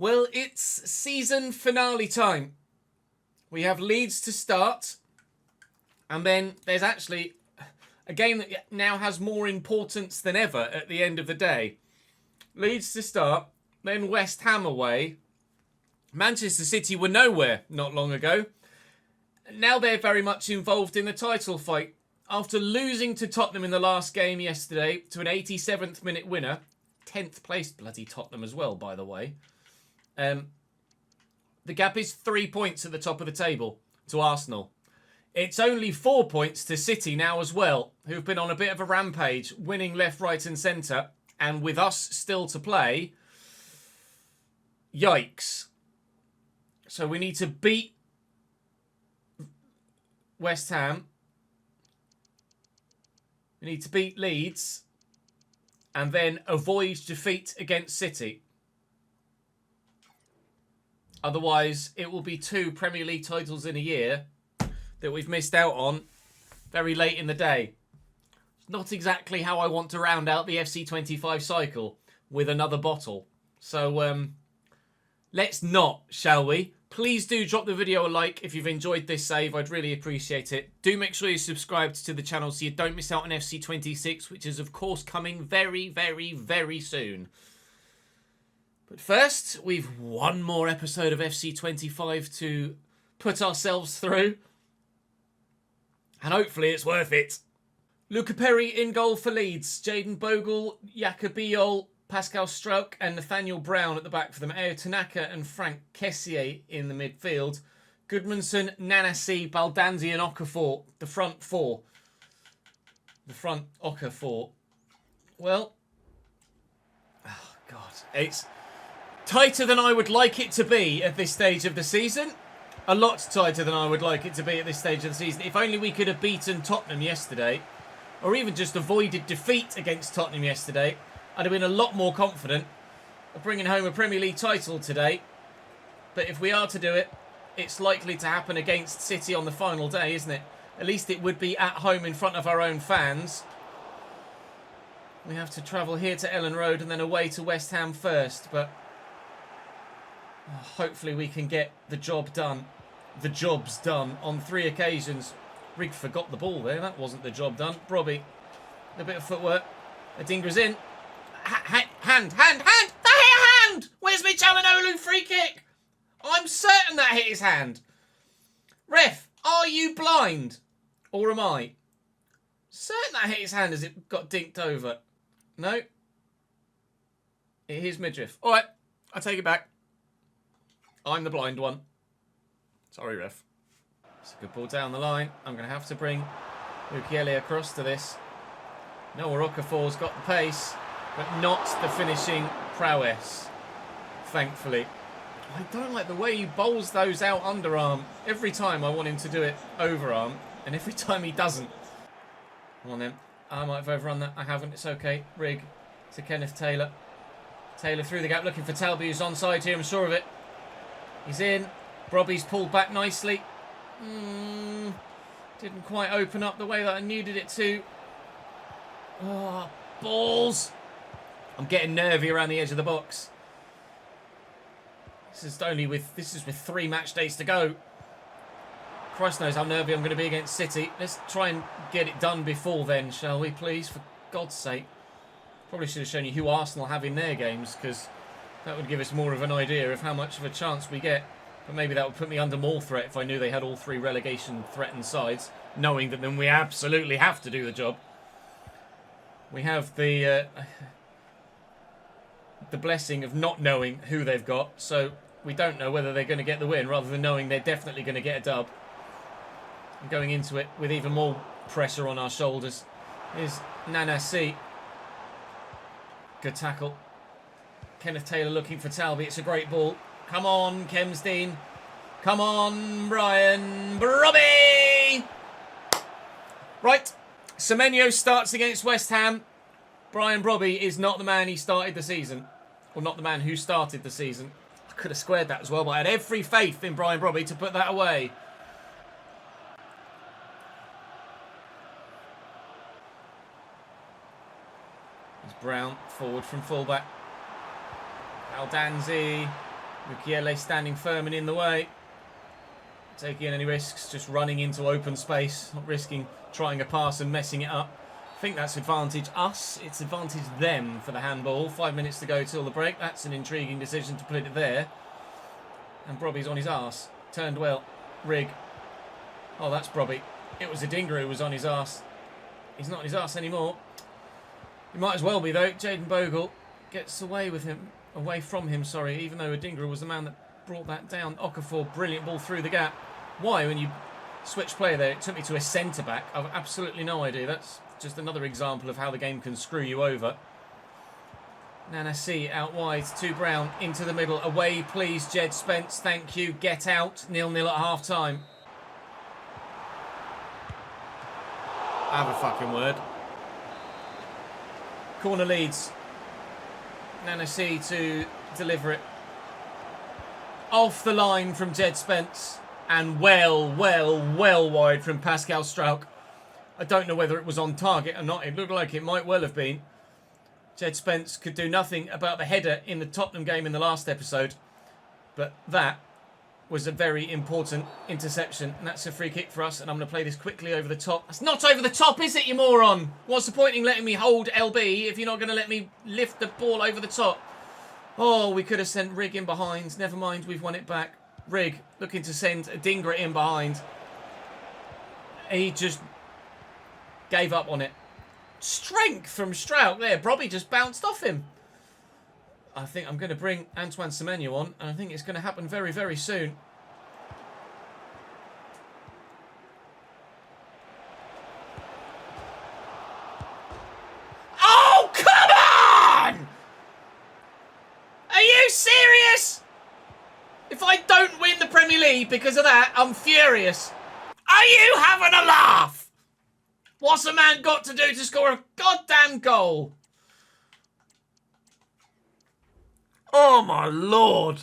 Well, it's season finale time. We have Leeds to start. And then there's actually a game that now has more importance than ever at the end of the day. Leeds to start, then West Ham away. Manchester City were nowhere not long ago. Now they're very much involved in the title fight. After losing to Tottenham in the last game yesterday to an 87th minute winner, 10th placed bloody Tottenham as well, by the way. The gap is 3 points at the top of the table to Arsenal. It's only 4 points to City now as well, who've been on a bit of a rampage, winning left, right and centre. And with us still to play, yikes. So we need to beat West Ham. We need to beat Leeds. And then avoid defeat against City. Otherwise, it will be 2 Premier League titles in a year that we've missed out on very late in the day. Not exactly how I want to round out the FC25 cycle with another bottle. So, let's not, shall we? Please do drop the video a like if you've enjoyed this save. I'd really appreciate it. Do make sure you're subscribed to the channel so you don't miss out on FC26, which is, of course, coming very, very, very soon. But first, we've one more episode of FC25 to put ourselves through. And hopefully it's worth it. Luca Perry in goal for Leeds. Jayden Bogle, Jacobiol, Pascal Struijk and Nathaniel Brown at the back for them. Ayo Tanaka and Frank Kessié in the midfield. Goodmanson, Nanasi, Baldanzi and Okafor. The front four. The front Okafor. Well, oh God, it's tighter than I would like it to be at this stage of the season. A lot tighter than I would like it to be at this stage of the season. If only we could have beaten Tottenham yesterday, or even just avoided defeat against Tottenham yesterday, I'd have been a lot more confident of bringing home a Premier League title today. But if we are to do it, it's likely to happen against City on the final day, isn't it? At least it would be at home in front of our own fans. We have to travel here to Ellen Road and then away to West Ham first, but hopefully we can get the job done. The job's done on 3 occasions. Rigg forgot the ball there. That wasn't the job done. Brobby, a bit of footwork. Adingra's in. Hand! That hit a hand! Where's my Çalhanoğlu free kick? I'm certain that hit his hand. Ref, are you blind? Or am I? Certain that hit his hand as it got dinked over. No. It is midriff. Alright, I take it back. I'm the blind one. Sorry, ref. It's a good ball down the line. I'm going to have to bring Mukiele across to this. Noah Okafor's got the pace, but not the finishing prowess, thankfully. I don't like the way he bowls those out underarm. Every time I want him to do it overarm, and every time he doesn't. Come on then. I might have overrun that. I haven't. It's okay. Rigg to Kenneth Taylor. Taylor through the gap looking for Talby, who's onside here. I'm sure of it. He's in. Brobby's pulled back nicely. Didn't quite open up the way that I needed it to. Oh, balls. I'm getting nervy around the edge of the box. This is with 3 match days to go. Christ knows how nervy I'm going to be against City. Let's try and get it done before then, shall we, please? For God's sake. Probably should have shown you who Arsenal have in their games, because that would give us more of an idea of how much of a chance we get. But maybe that would put me under more threat if I knew they had all 3 relegation-threatened sides, knowing that then we absolutely have to do the job. We have the blessing of not knowing who they've got, so we don't know whether they're going to get the win, rather than knowing they're definitely going to get a dub. And going into it with even more pressure on our shoulders is Nanasi. Good tackle. Kenneth Taylor looking for Talby. It's a great ball. Come on, Kemsdean. Come on, Brian Brobby! Right. Semenyo starts against West Ham. Brian Brobby is not the man he started the season. Or not the man who started the season. I could have squared that as well, but I had every faith in Brian Brobby to put that away. There's Brown, forward from fullback. Baldanzi. Mukiele standing firm and in the way. Taking any risks, just running into open space, not risking trying a pass and messing it up. I think that's advantage us. It's advantage them for the handball. 5 minutes to go till the break. That's an intriguing decision to put it there. And Brobby's on his arse. Turned well. Rig. Oh, that's Brobby. It was Adingra who was on his arse. He's not on his arse anymore. He might as well be, though. Jaden Bogle gets away from him, even though Adingra was the man that brought that down. Okafor, brilliant ball through the gap. Why, when you switch player there, it took me to a centre-back? I've absolutely no idea. That's just another example of how the game can screw you over. Nana C out wide to Brown, into the middle. Away, please, Jed Spence. Thank you. Get out. 0-0 at half-time. Have a fucking word. Corner Leeds. Nana C to deliver it. Off the line from Jed Spence. And well wide from Pascal Strauch. I don't know whether it was on target or not. It looked like it might well have been. Jed Spence could do nothing about the header in the Tottenham game in the last episode. But that was a very important interception. And that's a free kick for us. And I'm going to play this quickly over the top. That's not over the top, is it, you moron? What's the point in letting me hold LB if you're not going to let me lift the ball over the top? Oh, we could have sent Rig in behind. Never mind, we've won it back. Rig looking to send Adingra in behind. He just gave up on it. Strength from Strauch there. Brobby just bounced off him. I think I'm going to bring Antoine Semenyo on, and I think it's going to happen very, very soon. Oh, come on! Are you serious? If I don't win the Premier League because of that, I'm furious. Are you having a laugh? What's a man got to do to score a goddamn goal? Oh, my Lord.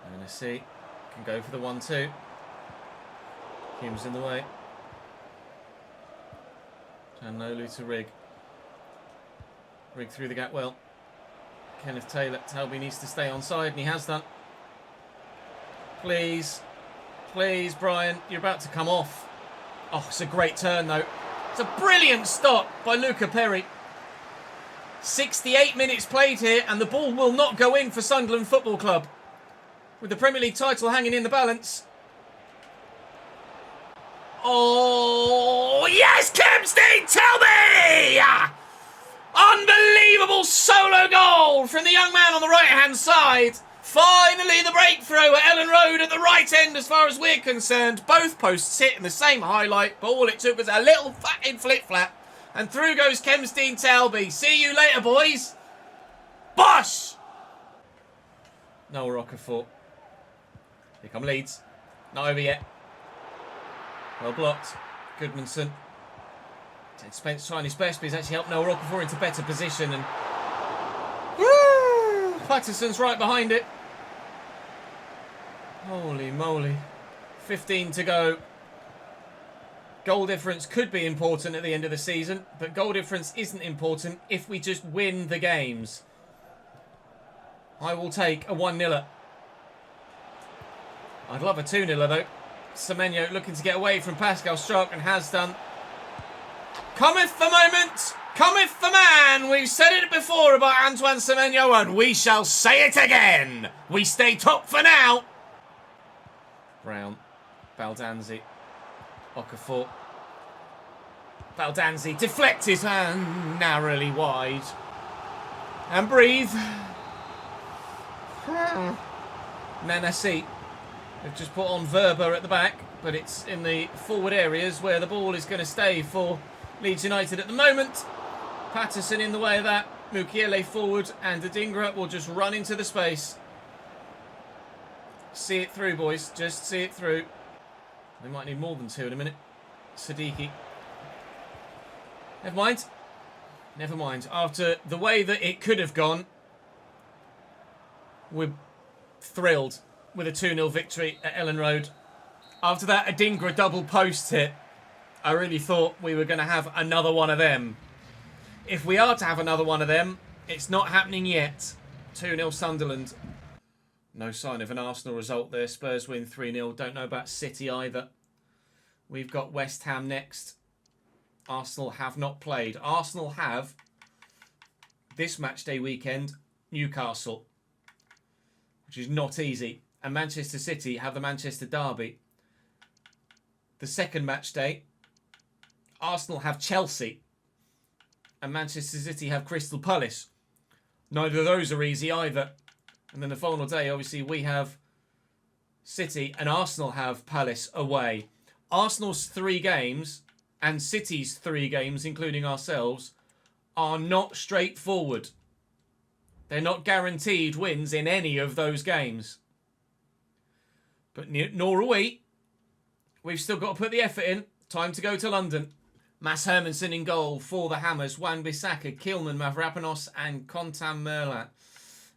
I'm going to see. Can go for the 1-2. Kim's in the way. Janolu to Rig. Rig through the gap well. Kenneth Taylor. Talby needs to stay onside, and he has done. Please. Please, Brian. You're about to come off. Oh, it's a great turn, though. It's a brilliant stop by Luca Perry. 68 minutes played here, and the ball will not go in for Sunderland Football Club. With the Premier League title hanging in the balance. Oh, yes, Kempstein, tell me! Unbelievable solo goal from the young man on the right-hand side. Finally, the breakthrough at Ellen Road at the right end as far as we're concerned. Both posts hit in the same highlight, but all it took was a little fucking flip-flap. And through goes Kempstein Talby. See you later, boys. Bosh! No Okafor. Here come Leeds. Not over yet. Well blocked. Goodmanson. Ted Spence trying his best, but he's actually helped Noah Okafor into better position. And Patterson's right behind it. Holy moly. 15 to go. Goal difference could be important at the end of the season, but goal difference isn't important if we just win the games. I will take a 1-0. I'd love a 2-0 though. Semenyo looking to get away from Pascal Strauch and has done. Cometh the moment, cometh the man. We've said it before about Antoine Semenyo and we shall say it again. We stay top for now. Brown, Baldanzi, Okafor. Baldanzi deflected and narrowly wide. And breathe. Nanasi. They've just put on Verba at the back, but it's in the forward areas where the ball is going to stay for Leeds United at the moment. Patterson in the way of that. Mukiele forward, and Adingra will just run into the space. See it through, boys. Just see it through. They might need more than two in a minute. Siddiqui. Never mind. Never mind. After the way that it could have gone, we're thrilled with a 2-0 victory at Ellen Road. After that Adingra double post hit, I really thought we were going to have another one of them. If we are to have another one of them, it's not happening yet. 2-0 Sunderland. No sign of an Arsenal result there. Spurs win 3-0. Don't know about City either. We've got West Ham next. Arsenal have not played. Arsenal have, this match day weekend, Newcastle, which is not easy. And Manchester City have the Manchester Derby. The second match day, Arsenal have Chelsea. And Manchester City have Crystal Palace. Neither of those are easy either. And then the final day, obviously, we have City and Arsenal have Palace away. Arsenal's 3 games and City's 3 games, including ourselves, are not straightforward. They're not guaranteed wins in any of those games. But nor are we. We've still got to put the effort in. Time to go to London. Mads Hermansen in goal for the Hammers. Wan-Bissaka, Kilman, Mavropanos and Contam Merlat.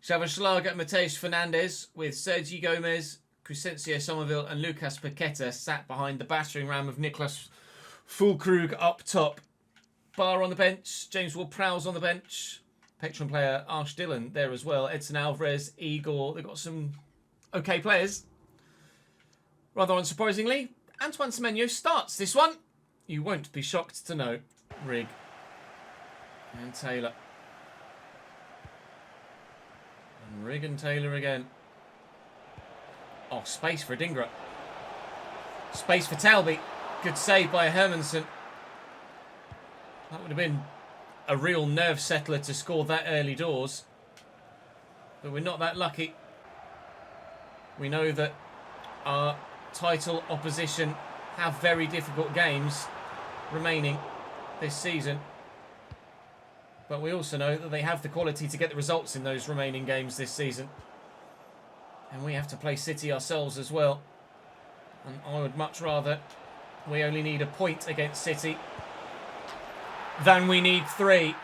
Xhava Mateus Fernandes with Sergi Gomez, Crescencio Somerville and Lucas Paqueta sat behind the battering ram of Niklas Füllkrug up top. Barr on the bench, James Ward-Prowse on the bench. Petron player Arsh Dillon there as well. Edson Alvarez, Igor. They've got some okay players. Rather unsurprisingly, Antoine Semenyo starts this one. You won't be shocked to know. Rigg and Taylor. And Rigg and Taylor again. Oh, space for Adingra. Space for Talby. Good save by Hermansen. That would have been a real nerve settler to score that early doors. But we're not that lucky. We know that our title opposition have very difficult games remaining this season. But we also know that they have the quality to get the results in those remaining games this season. And we have to play City ourselves as well. And I would much rather we only need a point against City than we need 3.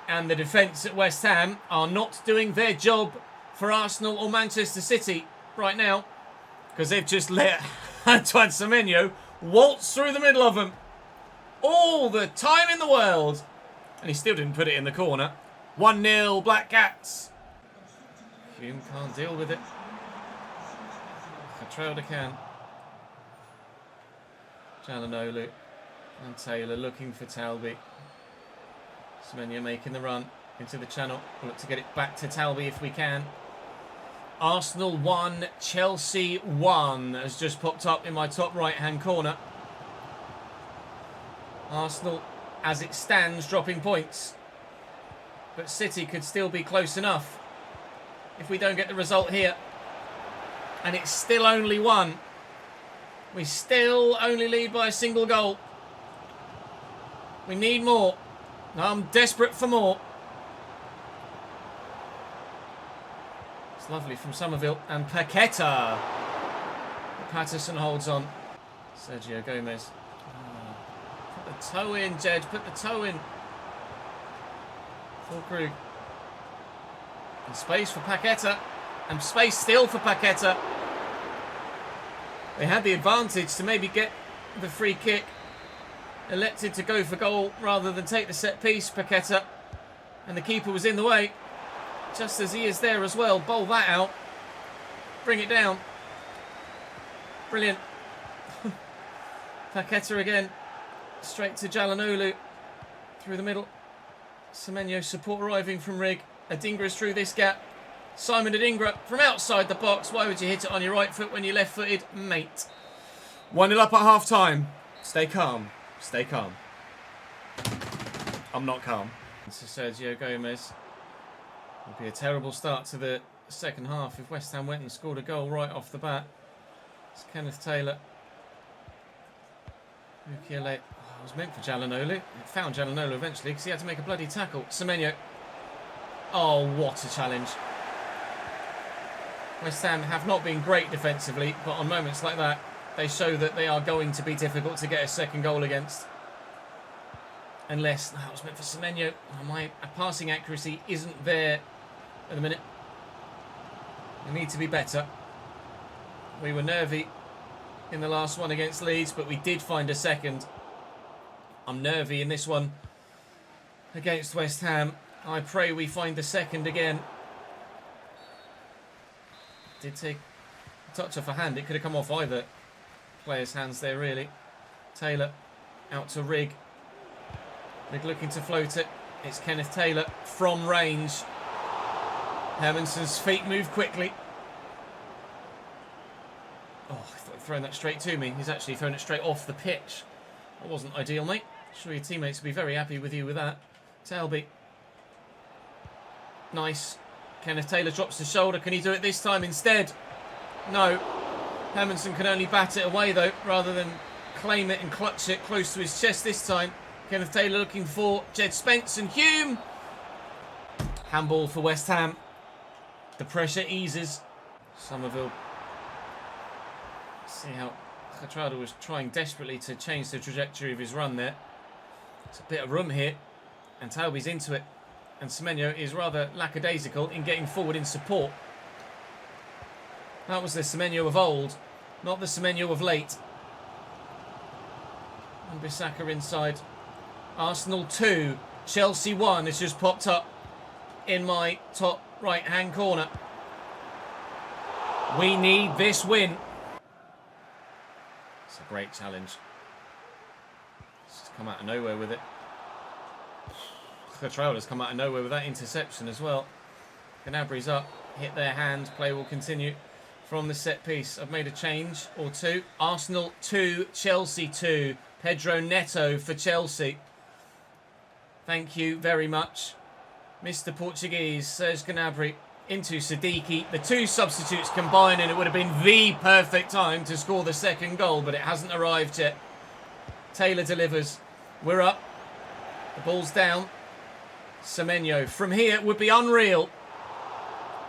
And the defence at West Ham are not doing their job for Arsenal or Manchester City right now. Because they've just let Antoine Semenyo waltz through the middle of them. All the time in the world. And he still didn't put it in the corner. 1-0 Black Cats. Hume can't deal with it. Catrelda can. Jalhanoglu and Taylor looking for Talby. Semenyo making the run into the channel. We'll look to get it back to Talby if we can. Arsenal 1, Chelsea 1 has just popped up in my top right-hand corner. Arsenal, as it stands, dropping points. But City could still be close enough if we don't get the result here. And it's still only 1. We still only lead by a single goal. We need more. I'm desperate for more. It's lovely from Somerville. And Paqueta. Patterson holds on. Sergio Gomez. Put the toe in, Jed. Put the toe in. Füllkrug. And space for Paqueta. And space still for Paqueta. They had the advantage to maybe get the free kick. Elected to go for goal rather than take the set piece, Paqueta. And the keeper was in the way. Just as he is there as well. Bowl that out. Bring it down. Brilliant. Paqueta again. Straight to Jalhanoglu. Through the middle. Semenyo support arriving from Rigg. Adingra's through this gap. Simon Adingra from outside the box. Why would you hit it on your right foot when you're left-footed, mate? 1-0 up at half-time. Stay calm. Stay calm. I'm not calm. This is Sergio Gomez. It would be a terrible start to the second half if West Ham went and scored a goal right off the bat. It's Kenneth Taylor. Ukiele. Oh, it was meant for Jalhanoglu. It found Jalhanoglu eventually because he had to make a bloody tackle. Semenyo. Oh, what a challenge. West Ham have not been great defensively, but on moments like that, they show that they are going to be difficult to get a second goal against. Unless that was meant for Semenyo. Oh, my passing accuracy isn't there at the minute. We need to be better. We were nervy in the last one against Leeds, but we did find a second. I'm nervy in this one against West Ham. I pray we find the second again. Did take a touch off a hand. It could have come off either player's hands there, really. Taylor out to Rigg. Rigg looking to float it. It's Kenneth Taylor from range. Hermansson's feet move quickly. Oh, I thought he'd thrown that straight to me. He's actually thrown it straight off the pitch. That wasn't ideal, mate. Sure your teammates will be very happy with you with that. Talby. Nice. Kenneth Taylor drops the shoulder. Can he do it this time instead? No. Hermansson can only bat it away, though, rather than claim it and clutch it close to his chest this time. Kenneth Taylor looking for Jed Spence and Hume. Handball for West Ham. The pressure eases. Somerville. See how Catrado was trying desperately to change the trajectory of his run there. It's a bit of room here. And Talby's into it. And Semenyo is rather lackadaisical in getting forward in support. That was the Semenyo of old, not the Semenyo of late. And Bissaka inside. Arsenal 2, Chelsea 1 has just popped up in my top right-hand corner. We need this win. It's a great challenge. It's just come out of nowhere with it. Catrola's come out of nowhere with that interception as well. Gnabry's up, hit their hand. Play will continue from the set piece. I've made a change or two. Arsenal 2, Chelsea 2. Pedro Neto for Chelsea. Thank you very much. Mr. Portuguese, Serge Gnabry into Siddiqui. The two substitutes combine and it would have been the perfect time to score the second goal, but it hasn't arrived yet. Taylor delivers. We're up. The ball's down. Semenyo from here would be unreal.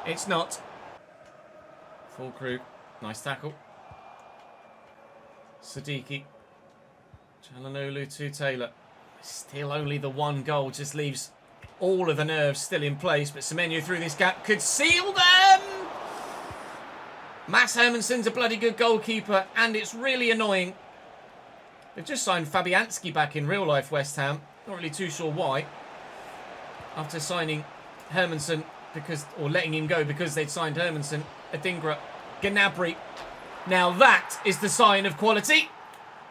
It's not. Full crew. Nice tackle. Siddiqui. Çalhanoğlu to Taylor. Still only the one goal. Just leaves all of the nerves still in place. But Semenyo through this gap could seal them. Max Hermansson's a bloody good goalkeeper. And it's really annoying. They've just signed Fabianski back in real life, West Ham. Not really too sure why. After signing Hermansson or letting him go because they'd signed Hermansson. Adingra, Gnabry. Now that is the sign of quality.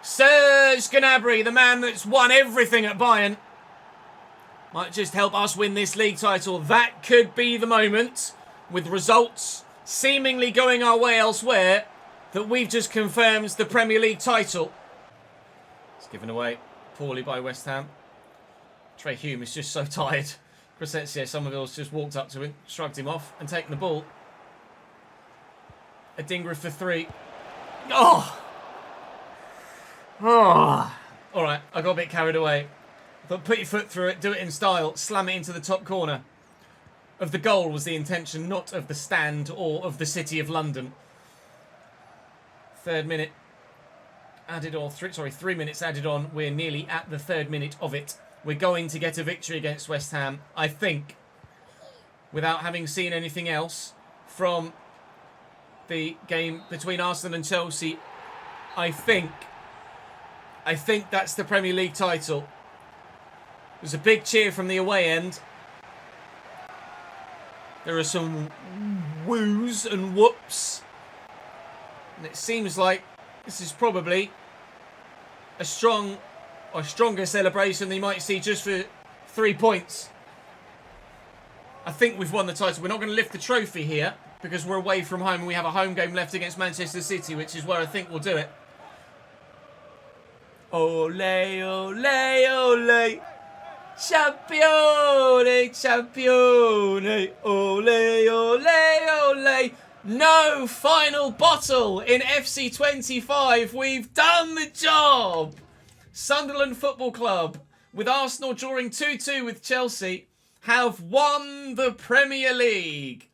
Serge Gnabry, the man that's won everything at Bayern. Might just help us win this league title. That could be the moment, with results seemingly going our way elsewhere, that we've just confirmed the Premier League title. It's given away poorly by West Ham. Trey Hume is just so tired. Crescencio Somerville's just walked up to him, shrugged him off and taken the ball. Adingra for 3. Oh! Oh! Alright, I got a bit carried away. But put your foot through it, do it in style, slam it into the top corner. Of the goal was the intention, not of the stand or of the City of London. 3rd minute added on. 3 minutes added on. We're nearly at the 3rd minute of it. We're going to get a victory against West Ham, I think, without having seen anything else from the game between Arsenal and Chelsea. I think that's the Premier League title. There's a big cheer from the away end. There are some woos and whoops. And it seems like this is probably a stronger celebration than you might see just for 3 points. I think we've won the title. We're not going to lift the trophy here because we're away from home and we have a home game left against Manchester City, which is where I think we'll do it. Ole, ole, ole. Champione, champione. Ole, ole, ole. No final bottle in FC25. We've done the job. Sunderland Football Club, with Arsenal drawing 2-2 with Chelsea, have won the Premier League.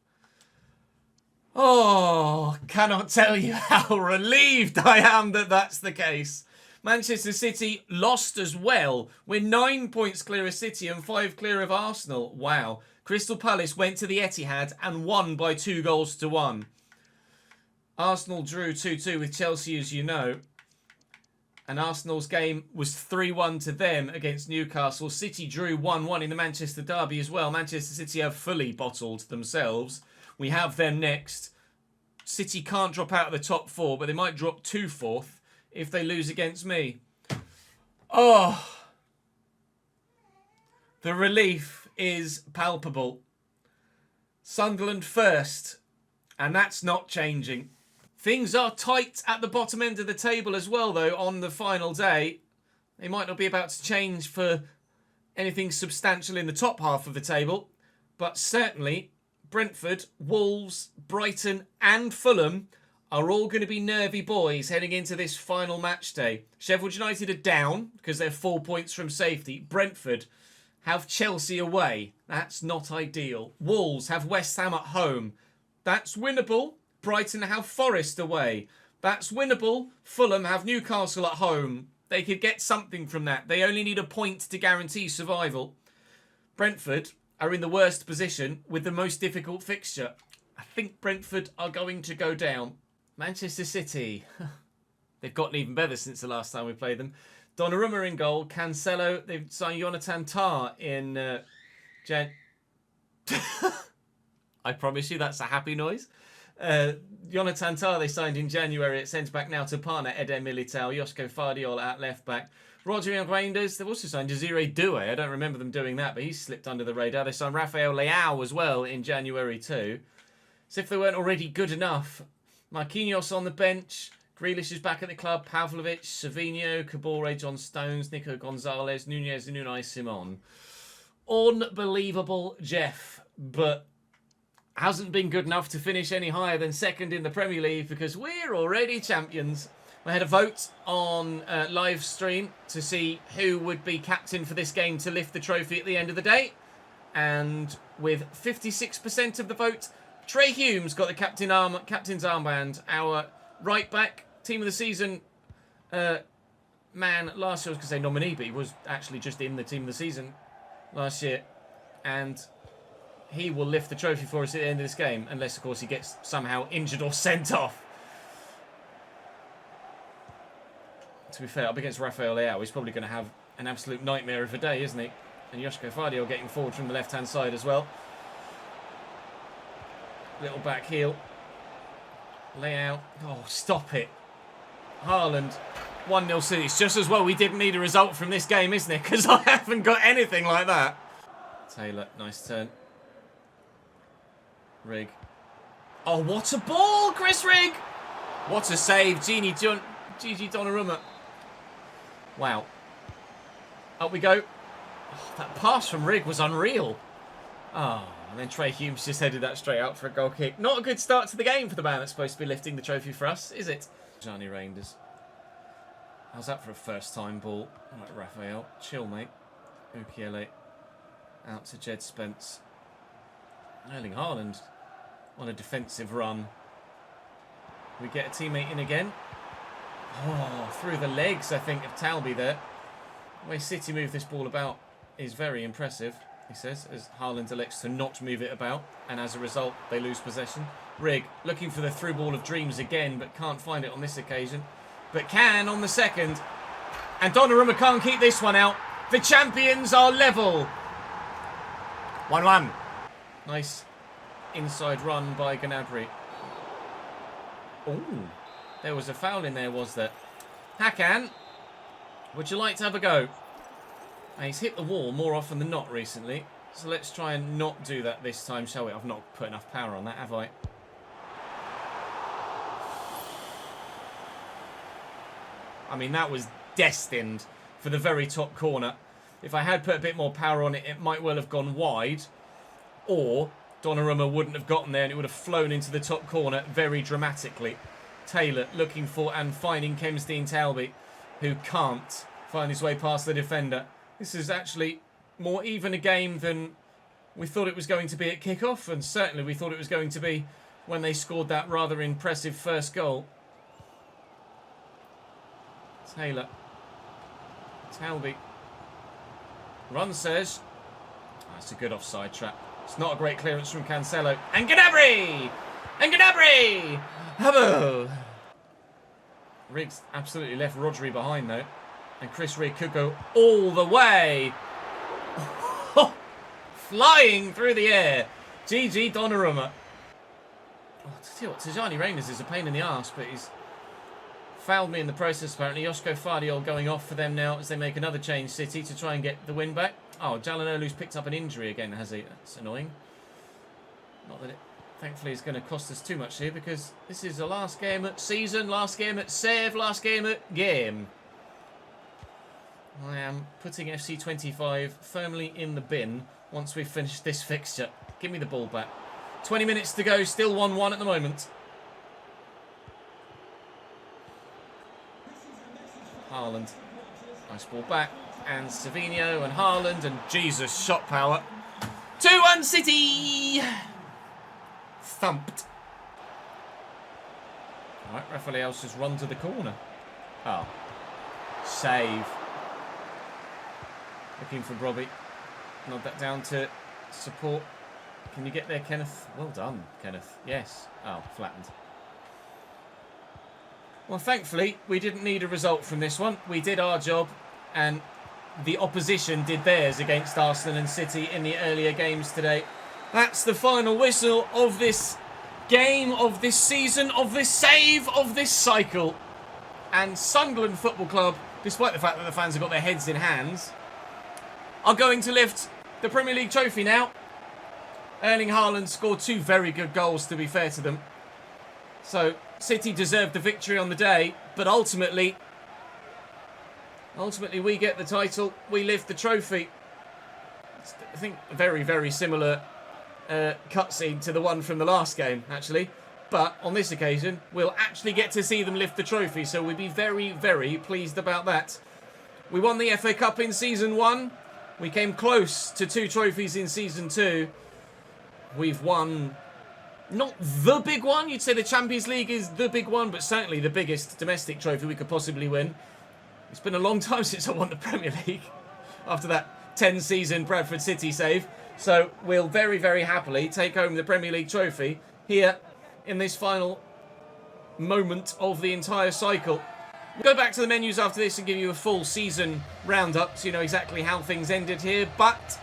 Oh, cannot tell you how relieved I am that that's the case. Manchester City lost as well. We're 9 points clear of City and 5 clear of Arsenal. Wow. Crystal Palace went to the Etihad and won by 2-1. Arsenal drew 2-2 with Chelsea, as you know. And Arsenal's game was 3-1 to them against Newcastle. City drew 1-1 in the Manchester derby as well. Manchester City have fully bottled themselves. We have them next. City can't drop out of the top 4, but they might drop to 4th if they lose against me. Oh, the relief is palpable. Sunderland first, and that's not changing. Things are tight at the bottom end of the table as well, though, on the final day. They might not be about to change for anything substantial in the top half of the table, but certainly Brentford, Wolves, Brighton and Fulham are all going to be nervy boys heading into this final match day. Sheffield United are down because they're 4 points from safety. Brentford have Chelsea away. That's not ideal. Wolves have West Ham at home. That's winnable. Brighton have Forest away. That's winnable. Fulham have Newcastle at home. They could get something from that. They only need a point to guarantee survival. Brentford are in the worst position with the most difficult fixture. I think Brentford are going to go down. Manchester City. They've gotten even better since the last time we played them. Donnarumma in goal. Cancelo. They've signed Jonathan Tah in I promise you that's a happy noise. Jonathan Tah they signed in January at centre-back, now Tapana, Eder Militao, Josko Vardiol at left-back. Rodri and Reinders, they've also signed Desiree Doué. I don't remember them doing that, but he's slipped under the radar. They signed Rafael Leao as well in January too. As if they weren't already good enough. Marquinhos on the bench. Grealish is back at the club. Pavlovic, Savinho, Kabore, John Stones, Nico Gonzalez, Nunez and Unai Simon. Unbelievable, Jeff, but hasn't been good enough to finish any higher than second in the Premier League because we're already champions. I had a vote on live stream to see who would be captain for this game to lift the trophy at the end of the day. And with 56% of the vote, Trey Humes got the captain's armband. Our right back, team of the season man last year, I was going to say nominee, but he was actually just in the team of the season last year. And he will lift the trophy for us at the end of this game, unless, of course, he gets somehow injured or sent off. To be fair, up against Rafael Leao, he's probably going to have an absolute nightmare of a day, isn't he? And Josko Vardiol getting forward from the left-hand side as well. Little back heel. Leao. Oh, stop it. Haaland. 1-0 City. It's just as well we didn't need a result from this game, isn't it? Because I haven't got anything like that. Taylor, nice turn. Rigg. Oh, what a ball, Chris Rigg! What a save, Gigi Donnarumma. Wow. Up we go. Oh, that pass from Rigg was unreal. Oh, and then Trey Humes just headed that straight out for a goal kick. Not a good start to the game for the man that's supposed to be lifting the trophy for us, is it? Johnny Reinders. How's that for a first-time ball? Right, Raphael. Chill, mate. Ukiele. Out to Jed Spence. Erling Haaland on a defensive run. We get a teammate in again. Oh, through the legs, I think, of Talby there. The way City move this ball about is very impressive, he says, as Haaland elects to not move it about, and as a result, they lose possession. Rigg looking for the through ball of dreams again, but can't find it on this occasion. But can on the second. And Donnarumma can't keep this one out. The champions are level. 1-1. Nice inside run by Gnabry. Oh, there was a foul in there, was there? Hakan, would you like to have a go? And he's hit the wall more often than not recently. So let's try and not do that this time, shall we? I've not put enough power on that, have I? I mean, that was destined for the very top corner. If I had put a bit more power on it, it might well have gone wide. Or Donnarumma wouldn't have gotten there and it would have flown into the top corner very dramatically. Taylor looking for and finding Kemsdean Talby, who can't find his way past the defender. This is actually more even a game than we thought it was going to be at kickoff, and certainly we thought it was going to be when they scored that rather impressive first goal. Taylor. Talby. Run says. That's a good offside trap. It's not a great clearance from Cancelo. And Gnabry! And Gnabry! Hello! Riggs absolutely left Rodri behind though. And Chris Rigg could go all the way. Flying through the air. Gigi Donnarumma. tell you what, Tijani Reynolds is a pain in the arse, but he's fouled me in the process, apparently. Josko Fardiol going off for them now as they make another change, City, to try and get the win back. Oh, Jalanolu's picked up an injury again, has he? That's annoying. Not that it, thankfully, is going to cost us too much here, because this is the last game at season, last game at save, last game at game. I am putting FC25 firmly in the bin once we've finished this fixture. Give me the ball back. 20 minutes to go, still 1-1 at the moment. Haaland. Nice ball back. And Savinho and Haaland and Jesus, shot power. 2-1 City! Thumped. Alright, Rafael's just run to the corner. Oh. Save. Looking for Robbie. Nod that down to support. Can you get there, Kenneth? Well done, Kenneth. Yes. Oh, flattened. Well, thankfully, we didn't need a result from this one. We did our job, and the opposition did theirs against Arsenal and City in the earlier games today. That's the final whistle of this game, of this season, of this save, of this cycle. And Sunderland Football Club, despite the fact that the fans have got their heads in hands, are going to lift the Premier League trophy now. Erling Haaland scored 2 very good goals, to be fair to them. So, City deserved the victory on the day, but ultimately we get the title, we lift the trophy. It's, I think, a very, very similar cutscene to the one from the last game, actually. But on this occasion, we'll actually get to see them lift the trophy, so we'll be very, very pleased about that. We won the FA Cup in Season 1. We came close to 2 trophies in Season 2. We've won, not the big one, you'd say the Champions League is the big one, but certainly the biggest domestic trophy we could possibly win. It's been a long time since I won the Premier League, after that 10-season Bradford City save. So we'll very, very happily take home the Premier League trophy here in this final moment of the entire cycle. We'll go back to the menus after this and give you a full season roundup so you know exactly how things ended here, but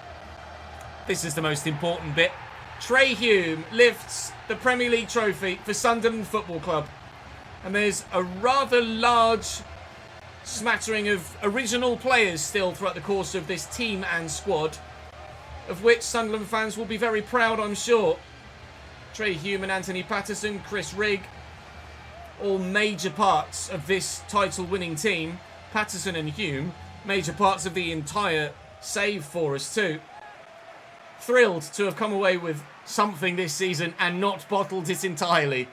this is the most important bit. Trey Hume lifts the Premier League trophy for Sunderland Football Club. And there's a rather large smattering of original players still throughout the course of this team and squad, of which Sunderland fans will be very proud, I'm sure. Trey Hume and Anthony Patterson, Chris Rigg, all major parts of this title-winning team. Patterson and Hume, major parts of the entire save for us too. Thrilled to have come away with something this season and not bottled it entirely.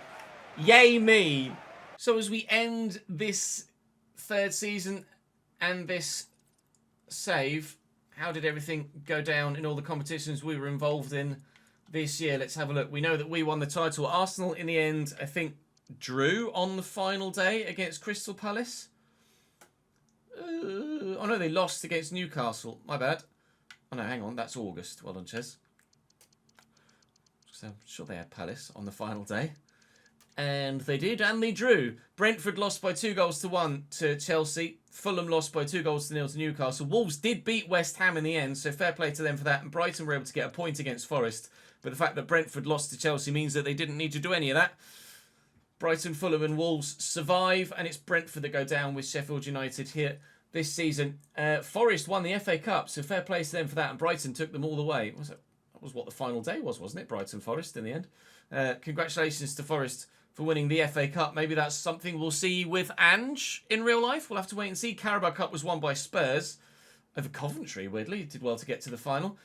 Yay me! So as we end this 3rd season and this save, how did everything go down in all the competitions we were involved in this year? Let's have a look. We know that we won the title. Arsenal, in the end, I think, drew on the final day against Crystal Palace. Oh no, they lost against Newcastle. My bad. Oh no, hang on, that's August. Well done, Ches. So I'm sure they had Palace on the final day. And they did, and they drew. Brentford lost by 2-1 to Chelsea. Fulham lost by 2-0 to Newcastle. Wolves did beat West Ham in the end, so fair play to them for that. And Brighton were able to get a point against Forest. But the fact that Brentford lost to Chelsea means that they didn't need to do any of that. Brighton, Fulham and Wolves survive, and it's Brentford that go down with Sheffield United here this season. Forest won the FA Cup, so fair play to them for that, and Brighton took them all the way. That was what the final day was, wasn't it? Brighton Forest in the end. Congratulations to Forest for winning the FA Cup. Maybe that's something we'll see with Ange in real life. We'll have to wait and see. Carabao Cup was won by Spurs over Coventry, weirdly. Did well to get to the final.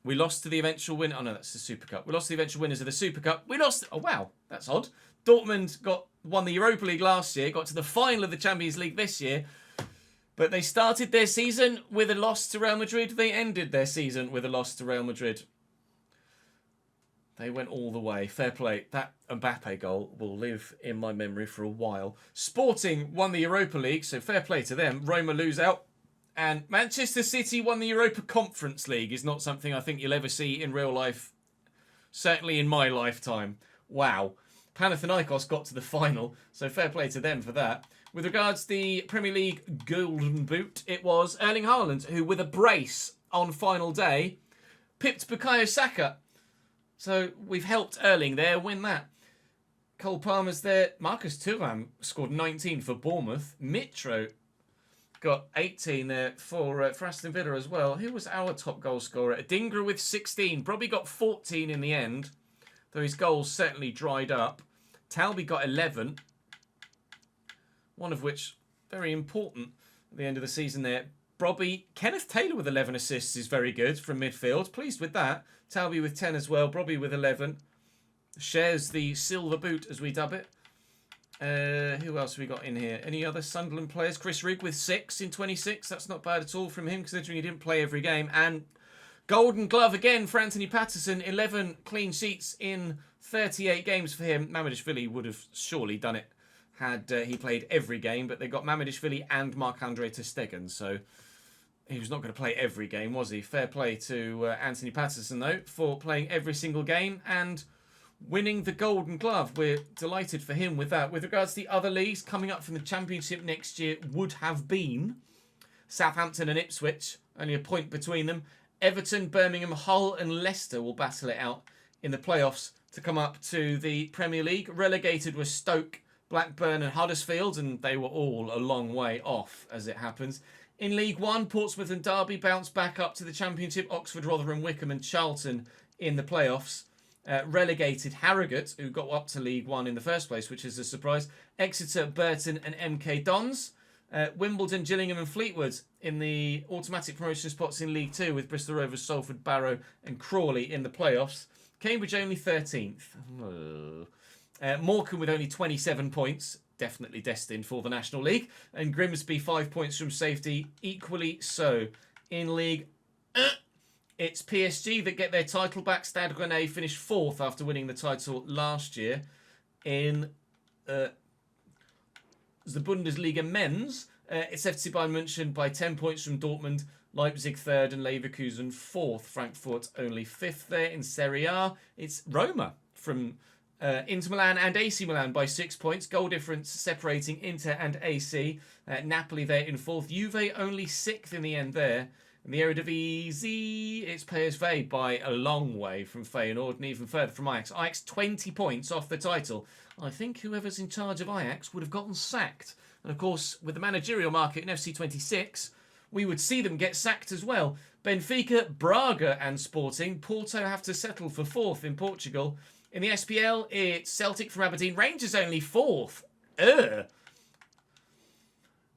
We lost to the eventual winner. Oh, no, that's the Super Cup. We lost to the eventual winners of the Super Cup. We lost... Oh, wow. That's odd. Dortmund won the Europa League last year, got to the final of the Champions League this year. But they started their season with a loss to Real Madrid. They ended their season with a loss to Real Madrid. They went all the way. Fair play. That Mbappe goal will live in my memory for a while. Sporting won the Europa League, so fair play to them. Roma lose out. And Manchester City won the Europa Conference League. Is not something I think you'll ever see in real life. Certainly in my lifetime. Wow. Panathinaikos got to the final, so fair play to them for that. With regards to the Premier League Golden Boot, it was Erling Haaland who, with a brace on final day, pipped Bukayo Saka So we've helped Erling there win that. Cole Palmer's there. Marcus Thuram scored 19 for Bournemouth. Mitro got 18 there for Aston Villa as well. Who was our top goal scorer? Adingra with 16. Brobby got 14 in the end, though his goals certainly dried up. Talby got 11, one of which very important at the end of the season there. Brobby, Kenneth Taylor with 11 assists is very good from midfield. Pleased with that. Talby with 10 as well. Brobby with 11. Shares the silver boot, as we dub it. Who else have we got in here? Any other Sunderland players? Chris Rigg with 6 in 26. That's not bad at all from him, considering he didn't play every game. And Golden Glove again for Anthony Patterson. 11 clean sheets in 38 games for him. Mamardashvili would have surely done it had he played every game, but they got Mamardashvili and Marc-Andre ter Stegen, so he was not going to play every game, was he? Fair play to Anthony Patterson, though, for playing every single game and winning the Golden Glove. We're delighted for him with that. With regards to the other leagues coming up from the Championship next year would have been Southampton and Ipswich, only a point between them. Everton, Birmingham, Hull and Leicester will battle it out in the playoffs to come up to the Premier League. Relegated was Stoke, Blackburn and Huddersfield, and they were all a long way off, as it happens. In League One, Portsmouth and Derby bounced back up to the Championship. Oxford, Rotherham, Wycombe and Charlton in the playoffs. Relegated Harrogate, who got up to League One in the first place, which is a surprise. Exeter, Burton and MK Dons. Wimbledon, Gillingham and Fleetwood in the automatic promotion spots in League Two, with Bristol Rovers, Salford, Barrow and Crawley in the playoffs. Cambridge only 13th. Morecambe with only 27 points, definitely destined for the National League. And Grimsby 5 points from safety, equally so. In League it's PSG that get their title back. Stade Rennais finished 4th after winning the title last year. In the Bundesliga men's, it's FC Bayern München by 10 points from Dortmund. Leipzig 3rd and Leverkusen 4th. Frankfurt only 5th there. In Serie A, it's Roma from Inter Milan and AC Milan by 6 points. Goal difference separating Inter and AC. Napoli there in 4th. Juve only 6th in the end there. In the Eredivisie, it's PSV by a long way from Feyenoord and even further from Ajax. Ajax 20 points off the title. I think whoever's in charge of Ajax would have gotten sacked. And of course, with the managerial market in FC26, we would see them get sacked as well. Benfica, Braga and Sporting. Porto have to settle for 4th in Portugal. In the SPL, it's Celtic from Aberdeen. Rangers only 4th.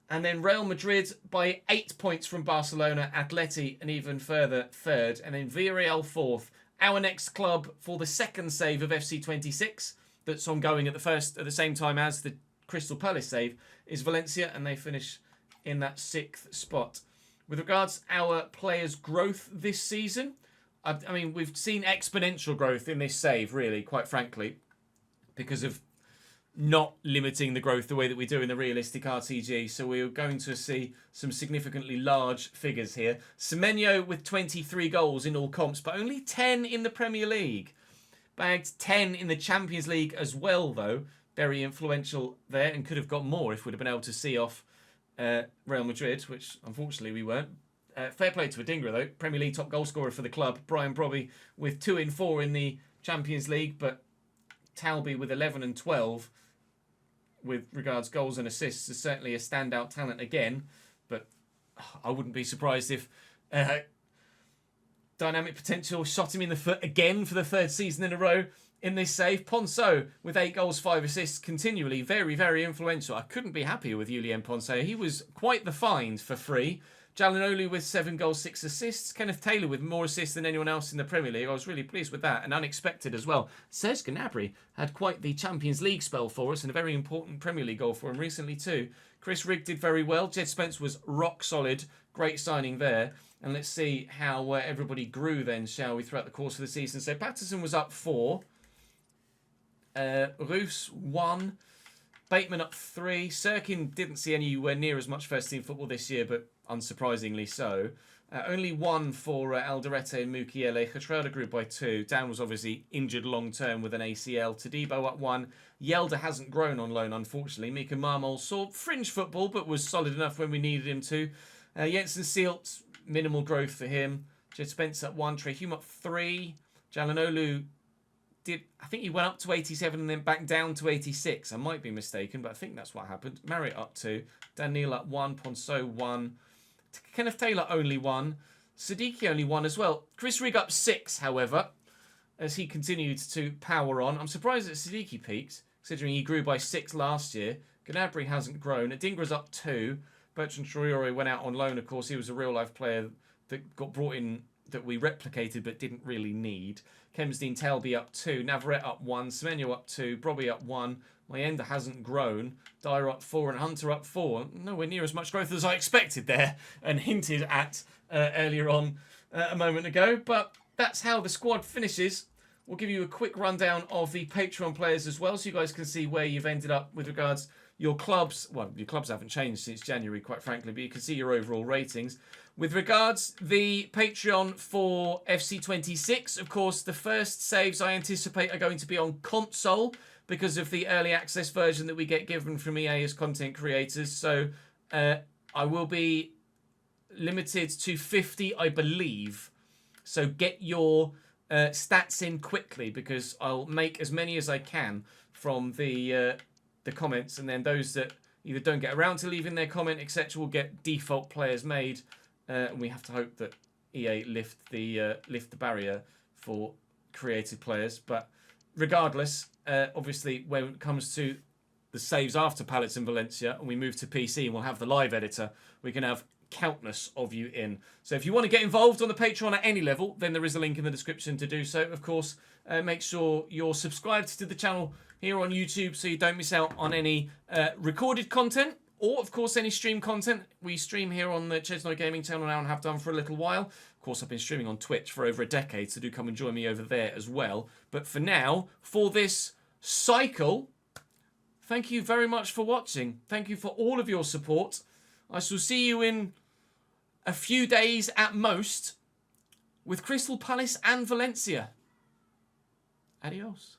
And then Real Madrid by 8 points from Barcelona, Atleti and even further 3rd. And then Villarreal 4th. Our next club for the second save of FC26 that's ongoing at the same time as the Crystal Palace save is Valencia, and they finish in that 6th spot. With regards to our players' growth this season, I mean, we've seen exponential growth in this save, really, quite frankly, because of not limiting the growth the way that we do in the realistic RTG. So we're going to see some significantly large figures here. Semenyo with 23 goals in all comps, but only 10 in the Premier League. Bagged 10 in the Champions League as well, though. Very influential there, and could have got more if we'd have been able to see off Real Madrid, which unfortunately we weren't. Fair play to Adingra, though. Premier League top goal scorer for the club. Brian Brobby with 2 in 4 in the Champions League, but Talby with 11 and 12 with regards goals and assists is certainly a standout talent again. But I wouldn't be surprised if Dynamic Potential shot him in the foot again for the 3rd season in a row in this save. Ponceau with 8 goals, 5 assists, continually very, very influential. I couldn't be happier with Julien Ponceau. He was quite the find for free. Jalanolu with 7 goals, 6 assists. Kenneth Taylor with more assists than anyone else in the Premier League. I was really pleased with that, and unexpected as well. Serge Gnabry had quite the Champions League spell for us, and a very important Premier League goal for him recently too. Chris Rigg did very well. Jed Spence was rock solid. Great signing there. And let's see how everybody grew then, shall we, throughout the course of the season. So Patterson was up 4. Roos 1. Bateman up 3. Sirkin didn't see anywhere near as much first team football this year, but unsurprisingly so. Only 1 for Alderete and Mukiele. Getrelda grew by 2. Dan was obviously injured long term with an ACL. Todibo up 1. Yelda hasn't grown on loan, unfortunately. Mika Marmol saw fringe football, but was solid enough when we needed him to. Jensen Seelt, minimal growth for him. Jed Spence up 1. Trey Hume up 3. Jalanolu did. I think he went up to 87 and then back down to 86. I might be mistaken, but I think that's what happened. Marriott up 2, Dan Neal up 1, Ponceau 1, Kenneth Taylor only 1, Siddiqui only 1 as well. Chris Rigg up 6, however, as he continued to power on. I'm surprised that Siddiqui peaks, considering he grew by 6 last year. Gnabry hasn't grown. Adingra's up 2. Bertrand Traore went out on loan, of course. He was a real-life player that got brought in that we replicated but didn't really need. Kemsdean Telby up 2. Navarrete up 1. Semenyo up 2. Brobby up 1. Mayenda hasn't grown. Dyer up 4 and Hunter up 4. Nowhere near as much growth as I expected there and hinted at earlier on a moment ago. But that's how the squad finishes. We'll give you a quick rundown of the Patreon players as well, so you guys can see where you've ended up with regards your clubs. Well, your clubs haven't changed since January, quite frankly, but you can see your overall ratings. With regards the Patreon for FC26, of course, the first saves I anticipate are going to be on console because of the early access version that we get given from EA as content creators. So I will be limited to 50, I believe. So get your stats in quickly, because I'll make as many as I can from the comments, and then those that either don't get around to leaving their comment, etc., will get default players made. And we have to hope that EA lift the barrier for creative players. But regardless, obviously, when it comes to the saves after Palace and Valencia, and we move to PC and we'll have the live editor, we can have countless of you in. So if you want to get involved on the Patreon at any level, then there is a link in the description to do so. Of course, make sure you're subscribed to the channel here on YouTube so you don't miss out on any recorded content, or of course any stream content. We stream here on the ChesnoidGaming channel now and have done for a little while. Of course, I've been streaming on Twitch for over a decade, so do come and join me over there as well. But for now, for this cycle, thank you very much for watching. Thank you for all of your support. I shall see you in a few days at most with Crystal Palace and Valencia. Adios.